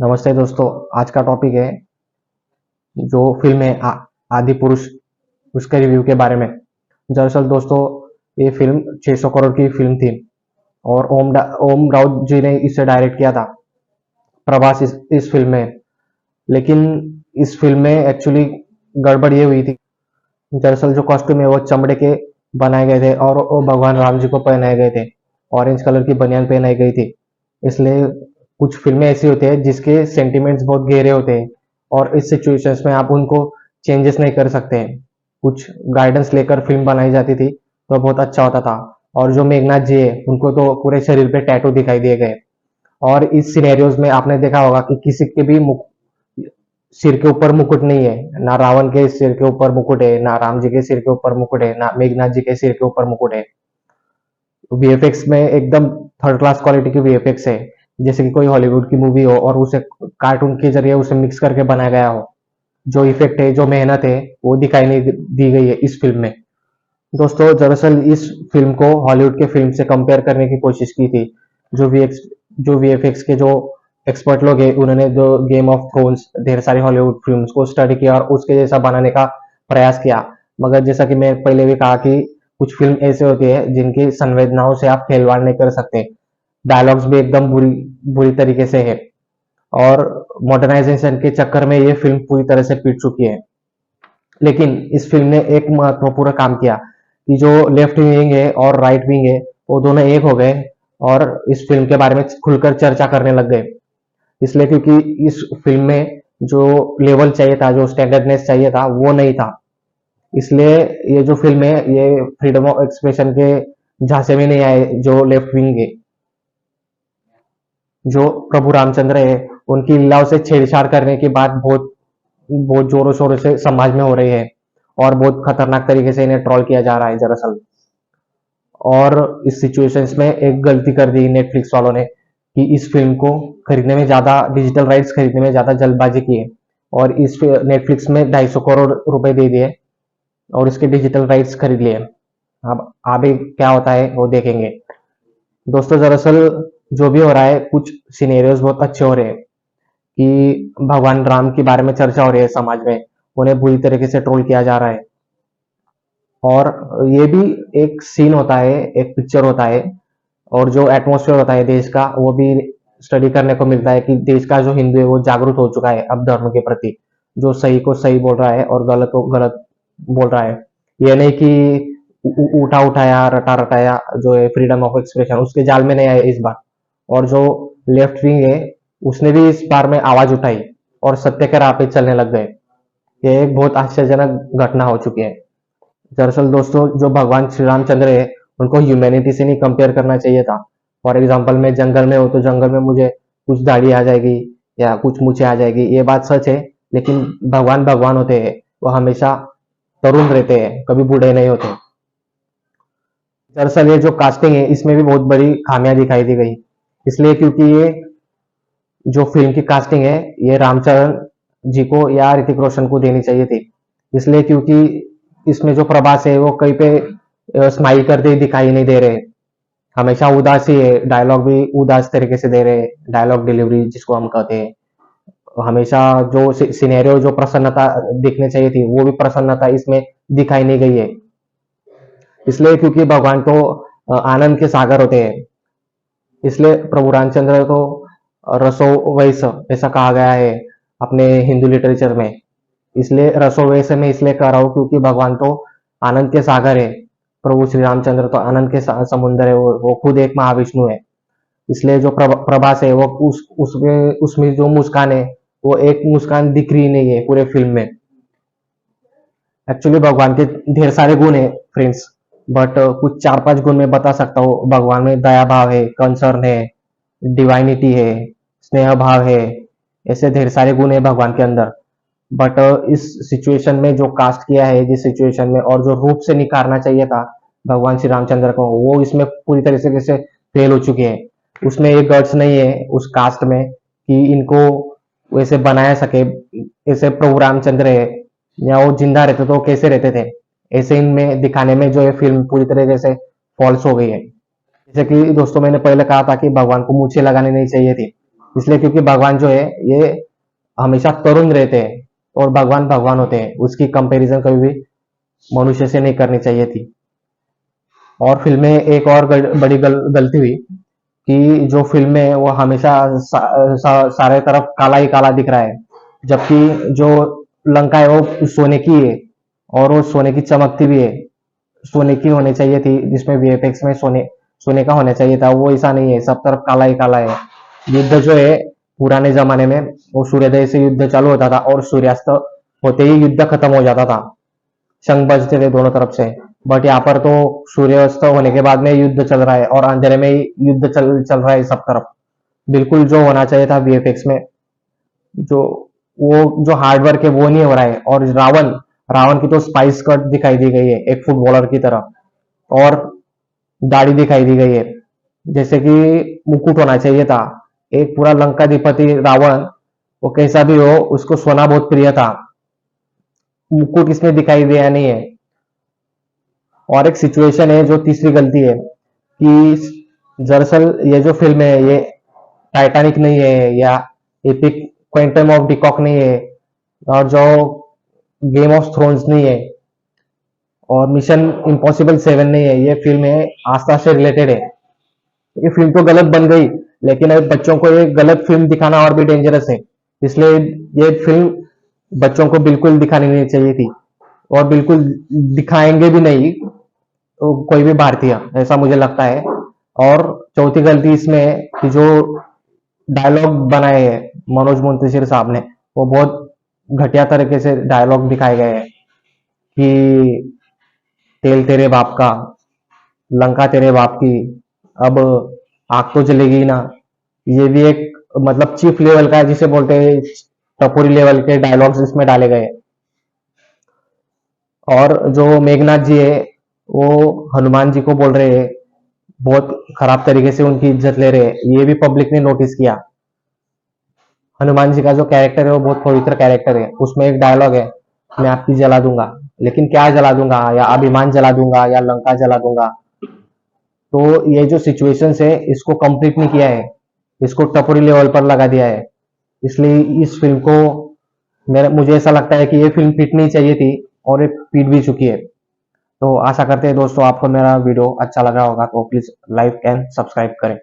नमस्ते दोस्तों। आज का टॉपिक है जो फिल्म है आदि पुरुष, उसके रिव्यू के बारे में। दरअसल दोस्तों, ये फिल्म 600 करोड़ की फिल्म थी और ओम राउत जी ने इसे डायरेक्ट किया था। प्रभास इस फिल्म में। लेकिन इस फिल्म में एक्चुअली गड़बड़ ये हुई थी। दरअसल जो कॉस्ट्यूम है वो चमड़े के बनाए गए थे और वो भगवान राम जी को पहनाए गए थे। ऑरेंज कलर की बनियान पहनाई गई थी। इसलिए कुछ फिल्में ऐसी होती है जिसके सेंटिमेंट्स बहुत गहरे होते हैं और इस सिचुएशंस में आप उनको चेंजेस नहीं कर सकते हैं। कुछ गाइडेंस लेकर फिल्म बनाई जाती थी तो बहुत अच्छा होता था। और जो मेघनाथ जी है उनको तो पूरे शरीर पे टैटू दिखाई दिए गए। और इस सिनेरियोज में आपने देखा होगा कि किसी के भी सिर के ऊपर मुकुट नहीं है। ना रावण के सिर के ऊपर मुकुट है, ना राम जी के सिर के ऊपर मुकुट है, ना मेघनाथ जी के सिर के ऊपर मुकुट है। वीएफएक्स में एकदम थर्ड क्लास क्वालिटी की वीएफएक्स है। जैसे कि कोई हॉलीवुड की मूवी हो और उसे कार्टून के जरिए उसे मिक्स करके बनाया गया हो। जो इफेक्ट है, जो मेहनत है, वो दिखाई नहीं दी गई है इस फिल्म में। दोस्तों, दरअसल इस फिल्म को हॉलीवुड के फिल्म से कंपेयर करने की कोशिश की थी। जो वीएफएक्स के जो एक्सपर्ट लोग हैं, उन्होंने जो गेम ऑफ थ्रोन्स, ढेर सारी हॉलीवुड फिल्म्स को स्टडी किया और उसके जैसा बनाने का प्रयास किया। मगर जैसा कि मैं पहले भी कहा कि कुछ फिल्म ऐसे होती है जिनकी संवेदनाओं से आप खिलवाड़ नहीं कर सकते। डायलॉग्स भी एकदम बुरी बुरी तरीके से है और मॉडर्नाइजेशन के चक्कर में ये फिल्म पूरी तरह से पीट चुकी है। लेकिन इस फिल्म ने एक महत्वपूर्ण काम किया कि जो लेफ्ट विंग है और राइट विंग है वो दोनों एक हो गए और इस फिल्म के बारे में खुलकर चर्चा करने लग गए। इसलिए क्योंकि इस फिल्म में जो लेवल चाहिए था, जो स्टैंडर्डनेस चाहिए था, वो नहीं था। इसलिए ये जो फिल्म है ये फ्रीडम ऑफ एक्सप्रेशन के झांसे में नहीं आए। जो लेफ्ट विंग है, जो प्रभु रामचंद्र है, उनकी लीलाओं से छेड़छाड़ करने की बात बहुत बहुत जोरों शोरों से समाज में हो रही है और बहुत खतरनाक तरीके से इन्हें ट्रोल किया जा रहा है दरअसल। और इस सिचुएशंस में एक गलती कर दी नेटफ्लिक्स वालों ने कि इस फिल्म को खरीदने में ज्यादा, डिजिटल राइट्स खरीदने में ज्यादा जल्दबाजी की है और इस नेटफ्लिक्स में 250 करोड़ रुपए दे दिए और इसके डिजिटल राइट्स खरीद लिए। अब आगे क्या होता है वो देखेंगे। दोस्तों, दरअसल जो भी हो रहा है, कुछ सिनेरियोज बहुत अच्छे हो रहे हैं कि भगवान राम के बारे में चर्चा हो रही है समाज में, उन्हें बुरी तरीके से ट्रोल किया जा रहा है। और ये भी एक सीन होता है, एक पिक्चर होता है और जो एटमॉस्फेयर होता है देश का, वो भी स्टडी करने को मिलता है कि देश का जो हिंदू है वो जागरूक हो चुका है अब धर्म के प्रति। जो सही को सही बोल रहा है और गलत को गलत बोल रहा है। ये नहीं कि उठा उठाया, रटा रटाया जो है फ्रीडम ऑफ एक्सप्रेशन, उसके जाल में नहीं आए इस बार। और जो लेफ्ट विंग है उसने भी इस बार में आवाज उठाई और सत्य के राह पे चलने लग गए। ये एक बहुत आश्चर्यजनक घटना हो चुकी है। दरअसल दोस्तों, जो भगवान श्री रामचंद्र है उनको ह्यूमैनिटी से नहीं कंपेयर करना चाहिए था। फॉर एग्जाम्पल, मैं जंगल में हूँ तो जंगल में मुझे कुछ दाढ़ी आ जाएगी या कुछ मूछें आ जाएगी, ये बात सच है। लेकिन भगवान भगवान होते हैं, वो हमेशा तरुण रहते हैं, कभी बूढ़े नहीं होते। दरअसल ये जो कास्टिंग है इसमें भी बहुत बड़ी खामियां दिखाई दी गई। इसलिए क्योंकि ये जो फिल्म की कास्टिंग है ये रामचरण जी को या ऋतिक रोशन को देनी चाहिए थी। इसलिए क्योंकि इसमें जो प्रभास है वो कहीं पे स्माइल करते ही दिखाई नहीं दे रहे। हमेशा उदास ही है, डायलॉग भी उदास तरीके से दे रहे, डायलॉग डिलीवरी जिसको हम कहते हैं। हमेशा जो सिनेरियो, जो प्रसन्नता दिखनी चाहिए थी, वो भी प्रसन्नता इसमें दिखाई नहीं गई है। इसलिए क्योंकि भगवान तो आनंद के सागर होते हैं। इसलिए प्रभु रामचंद्र को रसो वैस ऐसा कहा गया है अपने हिंदू लिटरेचर में। इसलिए रसो वैस में इसलिए कह रहा हूँ क्योंकि भगवान तो आनंद के सागर है। प्रभु श्री रामचंद्र तो आनंद के समुद्र है, वो खुद एक महाविष्णु है। इसलिए जो प्रभास है वो उसमें जो मुस्कान है, वो एक मुस्कान दिख रही नहीं है पूरे फिल्म में। एक्चुअली भगवान के ढेर सारे गुण है फ्रेंड्स, बट कुछ 4-5 गुण मैं बता सकता हूँ। भगवान में दया भाव है, कंसर्न है, डिवाइनिटी है, स्नेह भाव है। ऐसे ढेर सारे गुण है भगवान के अंदर। बट इस सिचुएशन में जो कास्ट किया है, जिस सिचुएशन में और जो रूप से निखारना चाहिए था भगवान श्री रामचंद्र को, वो इसमें पूरी तरीके से फेल हो चुके हैं। उसमें एक गट्स नहीं है उस कास्ट में कि इनको वैसे बनाया सके। ऐसे प्रभु रामचंद्र है या वो जिंदा रहते तो कैसे रहते थे, ऐसे इनमें दिखाने में जो है फिल्म पूरी तरीके से फॉल्स हो गई है। जैसे कि दोस्तों मैंने पहले कहा था कि भगवान को मूछें लगानी नहीं चाहिए थी। इसलिए क्योंकि भगवान जो है ये हमेशा तरुण रहते हैं और भगवान भगवान होते हैं, उसकी कंपैरिजन कभी भी मनुष्य से नहीं करनी चाहिए थी। और फिल्म में एक और बड़ी गलती हुई कि जो फिल्म है वो हमेशा सारे तरफ काला ही काला दिख रहा है, जबकि जो लंका है वो सोने की है और वो सोने की चमकती भी है, सोने की होनी चाहिए थी, जिसमें वीएफएक्स में सोने सोने का होना चाहिए था, वो ऐसा नहीं है, सब तरफ काला ही काला है। युद्ध जो है पुराने जमाने में वो सूर्योदय से युद्ध चालू होता था और सूर्यास्त होते ही युद्ध खत्म हो जाता था, शंख बजते थे दोनों तरफ से। बट यहाँ पर तो सूर्यास्त होने के बाद में युद्ध चल रहा है और अंधेरे में ही युद्ध चल रहा है सब तरफ। बिल्कुल जो होना चाहिए था वीएफएक्स में, जो वो जो हार्डवर्क है वो नहीं हो रहा है। और रावण रावण की तो स्पाइस कट दिखाई दी गई है एक फुटबॉलर की तरह, और दाढ़ी दिखाई दी गई है, जैसे कि मुकुट होना चाहिए था। एक पूरा लंकाधिपति रावण, वो कैसा भी हो, उसको सोना बहुत प्रिय था, मुकुट इसमें दिखाई दिया नहीं है। और एक सिचुएशन है जो तीसरी गलती है कि दरअसल ये जो फिल्म है ये टाइटैनिक नहीं है या एपिक क्वेंटम ऑफ डिकॉक नहीं है और जो गेम ऑफ थ्रोन्स नहीं है और मिशन इम्पॉसिबल 7 नहीं है। ये फिल्म है आस्था से रिलेटेड है। ये फिल्म तो गलत बन गई, लेकिन अब बच्चों को ये गलत फिल्म दिखाना और भी डेंजरस है, इसलिए ये फिल्म बच्चों को बिल्कुल दिखानी नहीं चाहिए थी और बिल्कुल दिखाएंगे भी नहीं तो कोई भी भारतीय, ऐसा मुझे लगता है। और चौथी गलती इसमें है कि जो डायलॉग बनाए हैं मनोज मुंतशिर साहब ने, वो बहुत घटिया तरीके से डायलॉग दिखाए गए हैं कि तेल तेरे बाप का, लंका तेरे बाप की, अब आग तो जलेगी ना। ये भी एक मतलब चीफ लेवल का जिसे बोलते हैं टपोरी लेवल के डायलॉग्स इसमें डाले गए। और जो मेघनाथ जी है वो हनुमान जी को बोल रहे हैं, बहुत खराब तरीके से उनकी इज्जत ले रहे हैं, ये भी पब्लिक ने नोटिस किया। हनुमान जी का जो कैरेक्टर है वो बहुत पवित्र कैरेक्टर है, उसमें एक डायलॉग है, मैं आपकी जला दूंगा, लेकिन क्या जला दूंगा, या अभिमान जला दूंगा या लंका जला दूंगा। तो ये जो सिचुएशंस है इसको कंप्लीट नहीं किया है, इसको टपोरी लेवल पर लगा दिया है। इसलिए इस फिल्म को मेरा मुझे ऐसा लगता है कि ये फिल्म पिटनी चाहिए थी और ये पीट भी चुकी है। तो आशा करते हैं दोस्तों आपको मेरा वीडियो अच्छा लगा होगा, तो प्लीज लाइक एंड सब्सक्राइब करें।